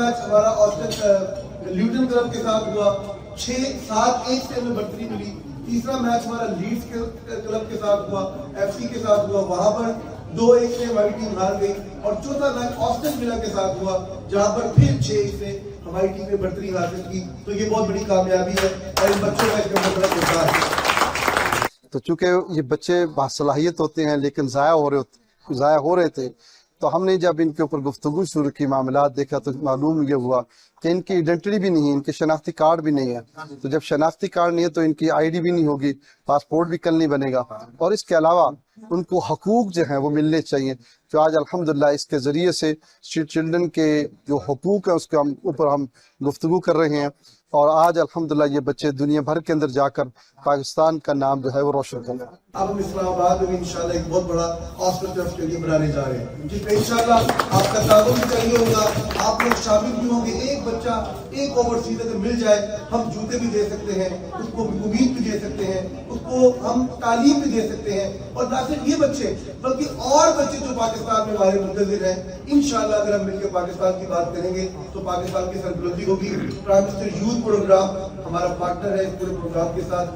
Match हमारा Australia Luton club के साथ हुआ, 6-7-1 से हमें बढ़तरी मिली। तीसरा मैच हमारा लीड्स क्लब के साथ हुआ, FC के साथ हुआ, वहां पर 2-1 से हमारी टीम हार गई। और चौथा मैच ऑस्टन विला के साथ हुआ, जहां पर फिर 6-1 से हमारी टीम ने बढ़तरी हासिल की। तो ये बहुत बड़ी कामयाबी है और इन बच्चों का इसका बहुत बड़ा किरदार है। तो चूंकि ये बच्चे बासलाहियत होते हैं लेकिन ज़ाया हो रहे थे, तो हमने जब इनके ऊपर गुफ्तगू शुरू की, मामलात देखा, तो मालूम ये हुआ कि इनकी आइडेंटिटी भी नहीं है, इनके शनाख्ती कार्ड भी नहीं है। तो जब शनाख्ती कार्ड नहीं है तो इनकी ID भी नहीं होगी, पासपोर्ट भी कल नहीं बनेगा। और इसके अलावा उनको हकूक़ जो हैं वो मिलने चाहिए, जो आज अल्हम्दुलिल्लाह इसके ज़रिए से स्ट्रीट चिल्ड्रन के जो हकूक़ हैं उसके ऊपर हम गुफ्तगू कर रहे हैं। और आज अल्हम्दुलिल्लाह ये बच्चे दुनिया भर के अंदर जाकर पाकिस्तान का नाम जो है वो रोशन कर रहे हैं। अब हम इस्लामाबाद में इंशाल्लाह एक बहुत बड़ा हॉस्पिटल स्टेडियम बनाने जा रहे हैं, जिसमें इंशाल्लाह आपका ताउन भी चाहिए होगा, आप लोग शामिल भी होंगे। एक बच्चा एक ओवरसीज अगर मिल जाए, हम जूते भी दे सकते हैं, उसको उम्मीद भी दे सकते हैं, उसको हम तालीम भी दे सकते हैं। और ना सिर्फ ये बच्चे बल्कि और बच्चे जो पाकिस्तान में हमारे मुंतज़िर हैं, इंशाल्लाह अगर हम मिलकर पाकिस्तान की बात करेंगे तो पाकिस्तान की सरबुलंदी होगी। प्राइम मिनिस्टर यूथ प्रोग्राम हमारा पार्टनर है इस पूरे प्रोग्राम के साथ।